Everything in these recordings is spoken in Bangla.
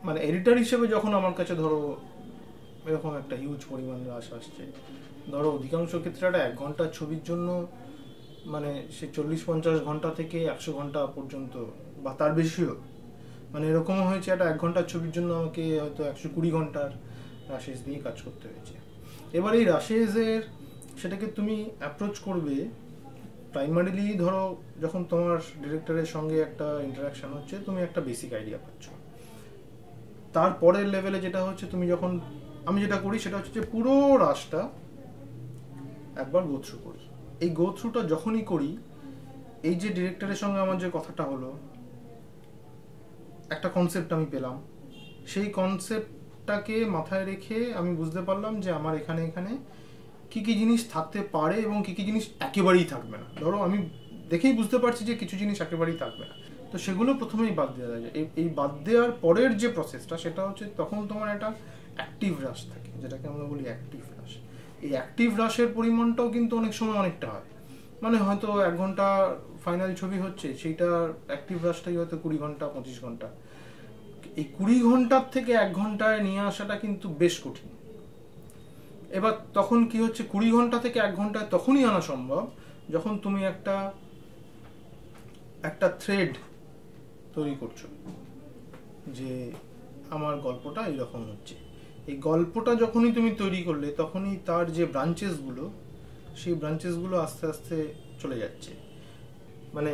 মানে এডিটর হিসেবে যখন আমার কাছে ধরো এরকম একটা হিউজ পরিমাণ রাশ আসছে, ধরো অধিকাংশ ক্ষেত্রে একটা 1 ঘন্টার ছবির জন্য মানে সে 40-50 ঘন্টা থেকে 100 ঘন্টা পর্যন্ত বা তার বেশিও, মানে এরকমও হয়েছে একটা 1 ঘন্টার ছবির জন্য আমাকে হয়তো 120 ঘন্টার রাশেস দিয়ে কাজ করতে হয়েছে। এবার এই রাশেসের সেটাকে তুমি অ্যাপ্রোচ করবে প্রাইমারিলি ধরো যখন তোমার ডিরেক্টরের সঙ্গে একটা ইন্টারাকশন হচ্ছে, তুমি একটা বেসিক আইডিয়া পাচ্ছ। তারপরের লেভেলে যেটা হচ্ছে, তুমি যখন আমি যেটা করি সেটা হচ্ছে যে পুরো রাশটা একবার গো থ্রু করি। এই গো থ্রুটা যখনই করি, এই যে ডিরেক্টরের সঙ্গে আমার যে কথাটা হলো, একটা কনসেপ্ট আমি পেলাম, সেই কনসেপ্টটাকে মাথায় রেখে আমি বুঝতে পারলাম যে আমার এখানে কি কি জিনিস থাকতে পারে এবং কি কি জিনিস একেবারেই থাকবে না। ধরো আমি দেখেই বুঝতে পারছি যে কিছু জিনিস একেবারেই থাকবে না, তো সেগুলো প্রথমেই বাদ দেওয়া যায়। এই বাদ দেওয়ার পরের যে প্রসেসটা সেটা হচ্ছে তখন তোমার একটা অ্যাক্টিভ রাশ থাকে, যেটাকে আমরা বলি অ্যাক্টিভ রাশ। এই অ্যাক্টিভ রাশের পরিমাণটাও কিন্তু অনেক সময় অনেকটা হয়, মানে হয়তো 1 ঘন্টা ফাইনাল ছবি হচ্ছে, সেইটা অ্যাক্টিভ রাশটাই হয়তো 20 ঘন্টা 25 ঘন্টা। এই 20 ঘন্টার থেকে 1 ঘন্টায় নিয়ে আসাটা কিন্তু বেশ কঠিন। এবার তখন কি হচ্ছে, 20 ঘন্টা থেকে 1 ঘন্টায় তখনই আনা সম্ভব যখন তুমি একটা থ্রেড তৈরি করছো, যে আমার গল্পটা এইরকম হচ্ছে। এই গল্পটা যখনই তুমি তৈরি করলে, তখনই তার যে ব্রাঞ্চেসগুলো, সেই ব্রাঞ্চেসগুলো আস্তে আস্তে চলে যাচ্ছে। মানে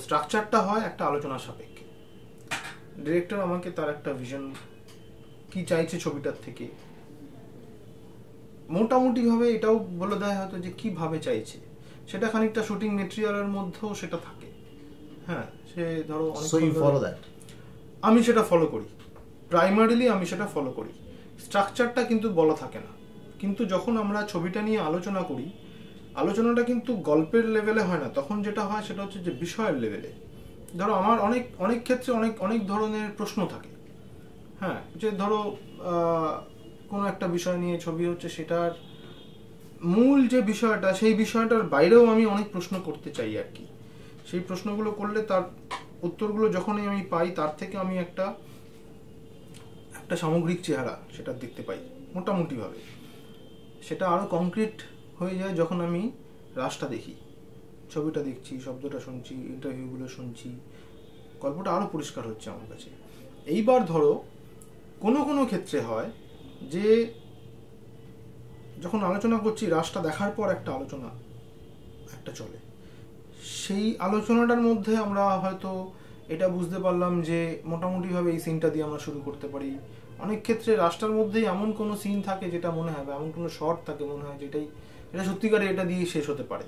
স্ট্রাকচারটা হয় একটা আলোচনা সাপেক্ষে। ডিরেক্টর আমাকে তার একটা ভিশন, কি চাইছে ছবিটার থেকে, মোটামুটিভাবে এটাও বলে দেয় হয়তো যে কীভাবে চাইছে। সেটা খানিকটা শুটিং মেটেরিয়ালের মধ্যেও সেটা থাকে। হ্যাঁ, সে ধরো আমি সেটা ফলো করি, প্রাইমারিলি আমি সেটা ফলো করি। স্ট্রাকচারটা কিন্তু বলা থাকে না, কিন্তু যখন আমরা ছবিটা নিয়ে আলোচনা করি, আলোচনাটা কিন্তু গল্পের লেভেলে হয় না, তখন যেটা হয় সেটা হচ্ছে যে বিষয়ের লেভেলে। ধরো আমার অনেক ক্ষেত্রে অনেক ধরনের প্রশ্ন থাকে। হ্যাঁ, যে ধরো কোনো একটা বিষয় নিয়ে ছবি হচ্ছে, সেটার মূল যে বিষয়টা, সেই বিষয়টার বাইরেও আমি অনেক প্রশ্ন করতে চাই আর কি। সেই প্রশ্নগুলো করলে তার উত্তরগুলো যখনই আমি পাই, তার থেকে আমি একটা সামগ্রিক চেহারা সেটা দেখতে পাই মোটামুটিভাবে। সেটা আরও কংক্রিট হয়ে যায় যখন আমি রাশটা দেখি, ছবিটা দেখছি, শব্দটা শুনছি, ইন্টারভিউগুলো শুনছি, গল্পটা আরও পরিষ্কার হচ্ছে আমার কাছে। এইবার ধরো কোনো ক্ষেত্রে হয় যে যখন আলোচনা করছি, রাশটা দেখার পর একটা আলোচনা চলে, সেই আলোচনাটার মধ্যে আমরা হয়তো এটা বুঝতে পারলাম যে মোটামুটিভাবে এই সিনটা দিয়ে আমরা শুরু করতে পারি। অনেক ক্ষেত্রে রাশটার মধ্যেই এমন কোনো সিন থাকে যেটা মনে হয়, এমন কোনো শর্ট থাকে মনে হয় যেটাই এটা সত্যিকারে এটা দিয়ে শেষ হতে পারে।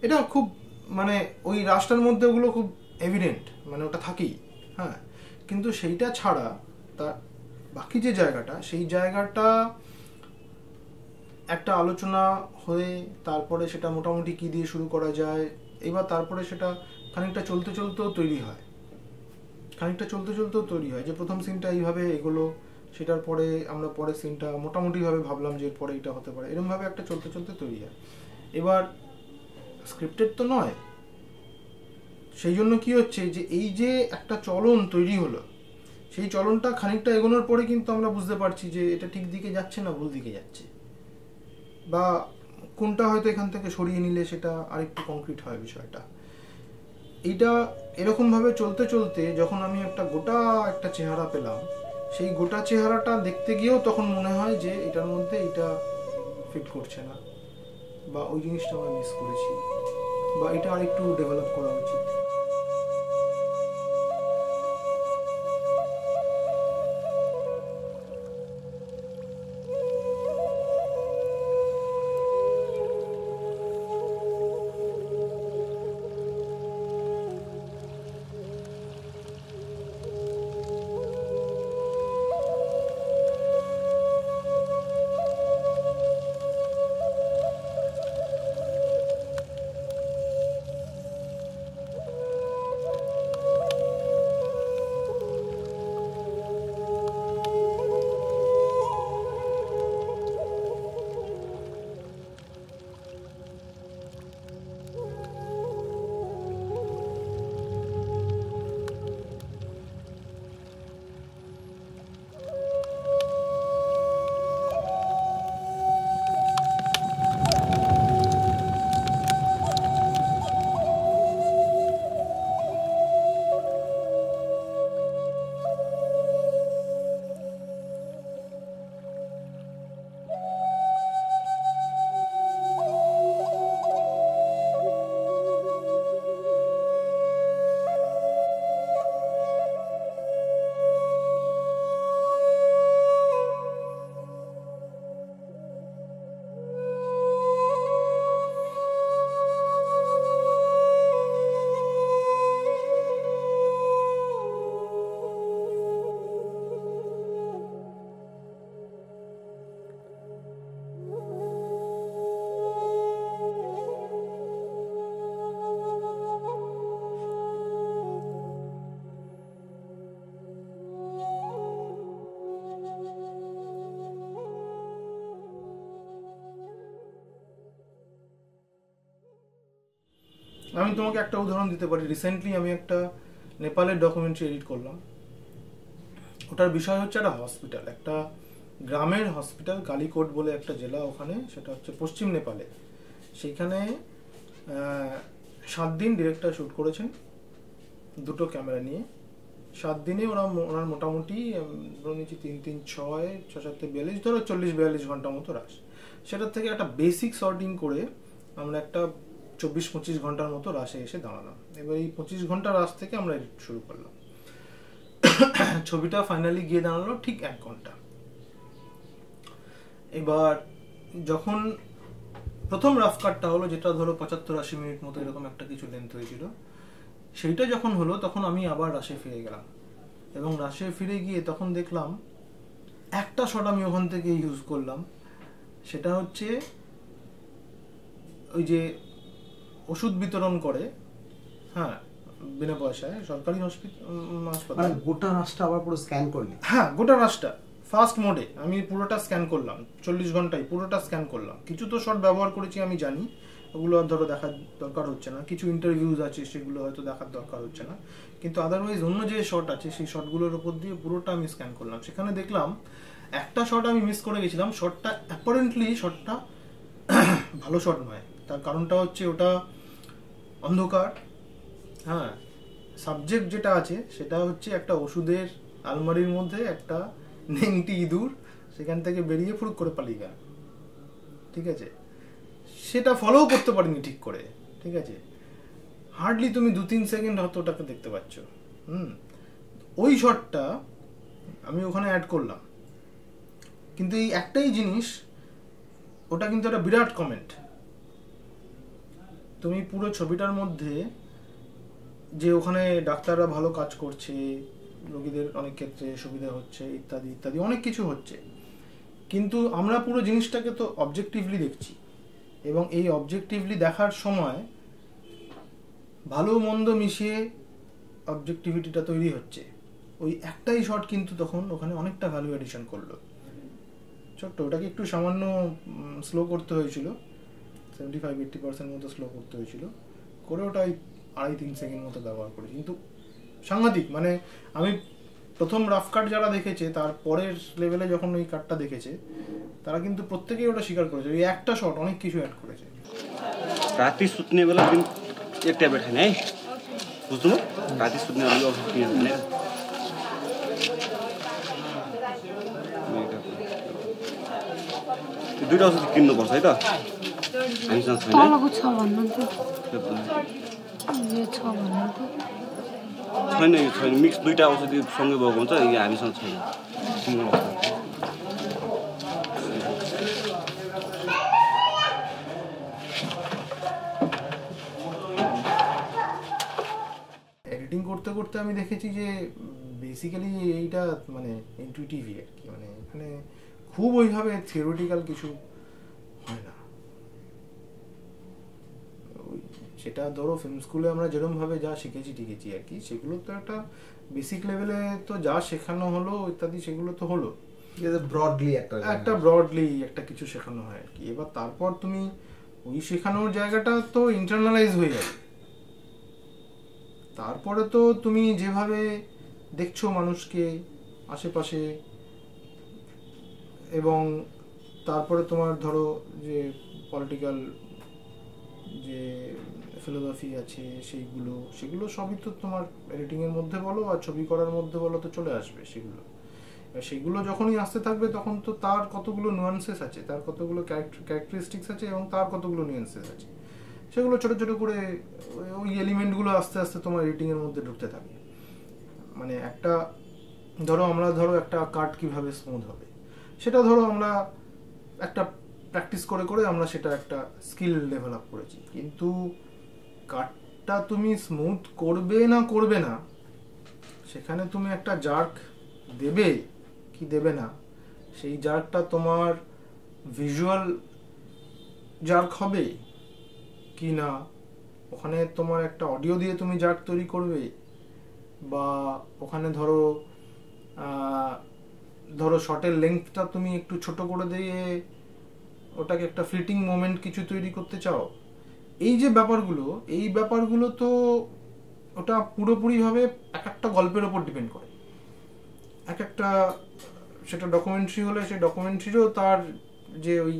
এটা খুব মানে ওই রাশটার মধ্যে ওগুলো খুব এভিডেন্ট, মানে ওটা থাকেই। হ্যাঁ, কিন্তু সেইটা ছাড়া তার বাকি যে জায়গাটা, সেই জায়গাটা একটা আলোচনা হয়ে তারপরে সেটা মোটামুটি কি দিয়ে শুরু করা যায়, এবার তারপরে সেটা খানিকটা চলতে চলতেও তৈরি হয়, যে প্রথম সিনটা এইভাবে এগোলো, সেটার পরে আমরা পরের সিনটা মোটামুটিভাবে ভাবলাম যে এরপরে এটা হতে পারে, এরকমভাবে একটা চলতে তৈরি হয়। এবার স্ক্রিপ্টেড তো নয়, সেই জন্য কি হচ্ছে যে এই যে একটা চলন তৈরি হলো, সেই চলনটা খানিকটা এগোনোর পরে কিন্তু আমরা বুঝতে পারছি যে এটা ঠিক দিকে যাচ্ছে না ভুল দিকে যাচ্ছে, বা কোনটা হয়তো এখান থেকে সরিয়ে নিলে সেটা আরেকটু কংক্রিট হয় বিষয়টা। এইটা এরকমভাবে চলতে যখন আমি একটা চেহারা পেলাম, সেই গোটা চেহারাটা দেখতে গিয়েও তখন মনে হয় যে এটার মধ্যে এটা ফিট করছে না, বা ওই জিনিসটা আমরা মিস করেছি, বা এটা আরেকটু ডেভেলপ করা উচিত। আমি তোমাকে একটা উদাহরণ দিতে পারি। রিসেন্টলি আমি একটা নেপালের ডকুমেন্টারি এডিট করলাম। ওটার বিষয় হচ্ছে একটা হসপিটাল, একটা গ্রামের হসপিটাল, কালিকোট বলে একটা জেলা ওখানে, সেটা হচ্ছে পশ্চিম নেপালে। সেইখানে 7 দিন ডিরেক্টর শ্যুট করেছেন 2টো ক্যামেরা নিয়ে। 7 দিনে ওনার মোটামুটি ধরে নিচ্ছি 3 3 6 6 7 42 ধরো 40-42 ঘন্টা মতো রাশ। সেটার থেকে একটা বেসিক শর্টিং করে আমরা একটা 24-25 ঘন্টার মতো রাশে এসে দাঁড়ালাম। এবার এই 25 ঘন্টা রাশ থেকে আমরা এডিট শুরু করলাম। ছবিটা ফাইনালি গিয়ে দাঁড়ালো ঠিক 1 ঘন্টা। এবার যখন প্রথম রাফ কাটটা হলো, যেটা ধরো 75-80 মিনিট মতো এরকম একটা কিছু লেন্থ হয়েছিল, সেইটা যখন হলো তখন আমি আবার রাশে ফিরে গেলাম। এবং রাশে ফিরে গিয়ে তখন দেখলাম একটা শট আমি ওখান থেকে ইউজ করলাম। সেটা হচ্ছে ওই যে ওষুধ বিতরণ করে, হ্যাঁ, বিনা পয়সায়, সরকারি হাসপাতাল। গোটা রাশটা আবার পুরো স্ক্যান করলি? হ্যাঁ, গোটা রাশটা ফাস্ট মোডে আমি পুরোটা স্ক্যান করলাম। 40 ঘন্টায় পুরোটা স্ক্যান করলাম। কিছু তো শট ব্যবহার করেছি আমি জানি, ওগুলো আর ধরো দেখার দরকার হচ্ছে না। কিছু ইন্টারভিউজ আছে সেগুলো হয়তো দেখার দরকার হচ্ছে না, কিন্তু আদারওয়াইজ অন্য যে শট আছে সেই শটগুলোর উপর দিয়ে পুরোটা আমি স্ক্যান করলাম। সেখানে দেখলাম একটা শট আমি মিস করে গেছিলাম। শটটা অ্যাপারেন্টলি শটটা ভালো শট নয়। তার কারণটা হচ্ছে ওটা অন্ধকার, হ্যাঁ, সাবজেক্ট যেটা আছে সেটা হচ্ছে একটা ওষুধের আলমারির মধ্যে একটা নেংটি ইঁদুর সেখান থেকে বেরিয়ে ফুরুক করে পালিয়ে গেল, ঠিক আছে। সেটা ফলোও করতে পারিনি ঠিক করে, ঠিক আছে। হার্ডলি তুমি 2-3 সেকেন্ড হয়তো ওটাকে দেখতে পাচ্ছ। ওই শটটা আমি ওখানে অ্যাড করলাম, কিন্তু এই একটাই জিনিস, ওটা কিন্তু একটা বিরাট কমেন্ট। তুমি পুরো ছবিটার মধ্যে যে ওখানে ডাক্তাররা ভালো কাজ করছে, রোগীদের অনেক ক্ষেত্রে সুবিধা হচ্ছে, ইত্যাদি ইত্যাদি অনেক কিছু হচ্ছে, কিন্তু আমরা পুরো জিনিসটাকে তো অবজেক্টিভলি দেখছি। এবং এই অবজেক্টিভলি দেখার সময় ভালো মন্দ মিশিয়ে অবজেক্টিভিটিটা তৈরি হচ্ছে। ওই একটাই শট কিন্তু তখন ওখানে অনেকটা ভ্যালু এডিশন করলো। ছোট্ট, ওটাকে একটু সামান্য স্লো করতে হয়েছিল, 75-80% মতো স্লো করতে হয়েছিল, করে ওটা 2.5-3 সেকেন্ড মতো ব্যবহার করেছি। কিন্তু সাংঘাতিক, মানে আমি প্রথম রাফ কাট যারা দেখেছে, তার পরের লেভেলে যখন ওই কাটটা দেখেছে, তারা কিন্তু প্রত্যেকেই ওটা স্বীকার করেছে, ওই একটা শট অনেক কিছু অ্যাড করেছে। राति सुत्ने बेला दिन एक ट्याब्लेट खाने है, बुझ्नु? राति सुत्ने बेला औषध किन्नु भने त्यो दुईटा औषध किन्नुपर्छ है त। हामीसँग छैन। तलको छ भन्नु त, यो छ भन्नु त। छैन, यो छैन, मिक्स दुईटा औषधि सँगै भएको हुन्छ, यो हामीसँग छैन। सिङ्गल औषध এডিটিং করতে করতে আমি দেখেছি যে বেসিক্যালি এইটা মানে ইনটুইটিভই আর কি, মানে এখানে খুব ওইভাবে থিওরিটিক্যাল কিছু হয় না। ওই সেটা ধরো ফিল্ম স্কুলে আমরা যেরকমভাবে যা শিখেছি আর কি, সেগুলো তো একটা বেসিক লেভেলে তো যা শেখানো হলো ইত্যাদি, সেগুলো তো হলো ব্রডলি একটা ব্রডলি একটা কিছু শেখানো হয় আর কি। এবার তারপর তুমি ওই শেখানোর জায়গাটা তো ইন্টারনালাইজ হয়ে যাবে। তারপরে তো তুমি যেভাবে দেখছো মানুষকে আশেপাশে, এবং তারপরে তোমার ধরো যে পলিটিক্যাল যে ফিলোসফি আছে সেগুলো সবই তো তোমার এডিটিংয়ের মধ্যে বলো আর ছবি করার মধ্যে বলো তো চলে আসবে সেগুলো যখনই আসতে থাকবে তখন তো তার কতগুলো নুয়ান্সেস আছে, তার কতগুলো ক্যারেক্টারিস্টিক্স আছে এবং তার কতগুলো নুয়ান্সেস আছে, সেগুলো ছোট ছোট করে ওই এলিমেন্টগুলো আস্তে আস্তে তোমার এডিটিংয়ের মধ্যে ঢুকতে থাকে। মানে একটা আমরা ধরো একটা কাট কিভাবে স্মুথ হবে, সেটা ধরো আমরা একটা প্র্যাকটিস করে করে আমরা সেটা একটা স্কিল ডেভেলপ করেছি, কিন্তু কাটটা তুমি স্মুথ করবে না সেখানে তুমি একটা জার্ক দেবে কি দেবে না, সেই জার্কটা তোমার ভিজুয়াল জার্ক হবে কি না, ওখানে তোমার একটা অডিও দিয়ে তুমি জার্ক তৈরি করবে, বা ওখানে ধরো শটের লেন্থটা তুমি একটু ছোট করে দিয়ে ওটাকে একটা ফ্লিটিং মোমেন্ট কিছু তৈরি করতে চাও, এই যে ব্যাপারগুলো, এই ব্যাপারগুলো তো ওটা পুরোপুরিভাবে এক একটা গল্পের ওপর ডিপেন্ড করে। এক একটা, সেটা ডকুমেন্টারি হলে সেই ডকুমেন্টারিরও তার যে ওই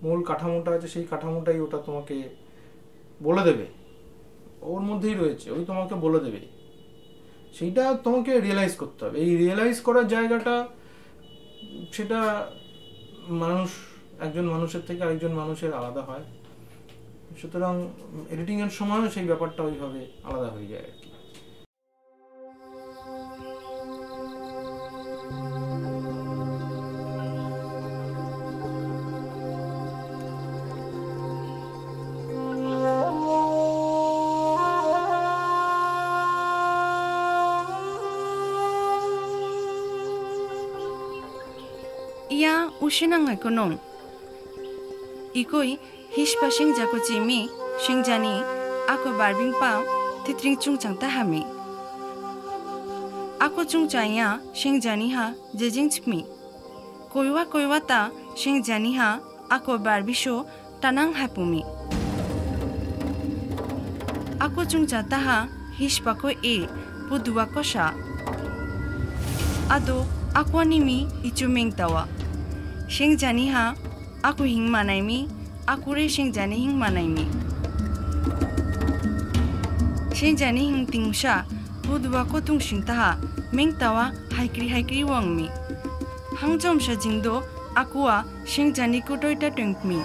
মূল কাঠামোটা আছে, সেই কাঠামোটাই ওটা তোমাকে বলে দেবে, ওর মধ্যেই রয়েছে, ওই তোমাকে বলে দেবে। সেইটা তোমাকে রিয়েলাইজ করতে হবে। এই রিয়েলাইজ করার জায়গাটা, সেটা মানুষ, একজন মানুষের থেকে আরেকজন মানুষের আলাদা হয়। সুতরাং এডিটিংয়ের সময়ও সেই ব্যাপারটা ওইভাবে আলাদা হয়ে যায় আর কি। Ia usinang ngon. Ikoi hispa sing jako chimi sing jani ako barbing pa titring chung chang ta hami. Ako chung chaya sing jani ha jejing chmi. Koiwa ta sing jani ha ako barbisho tanang hapumi. Ako chung chata ha hispa ko e pudua ko sha. Ado ako nimi ichuming tawa. Sing jani ha aku hing manai mi, aku re sing jani hing manai mi. Sing jani hing tingusha, budwa ko tung sing taha, ming tawa haikri wang mi. Hang jom sha jingdo, aku a sing jani ko toita teng mi.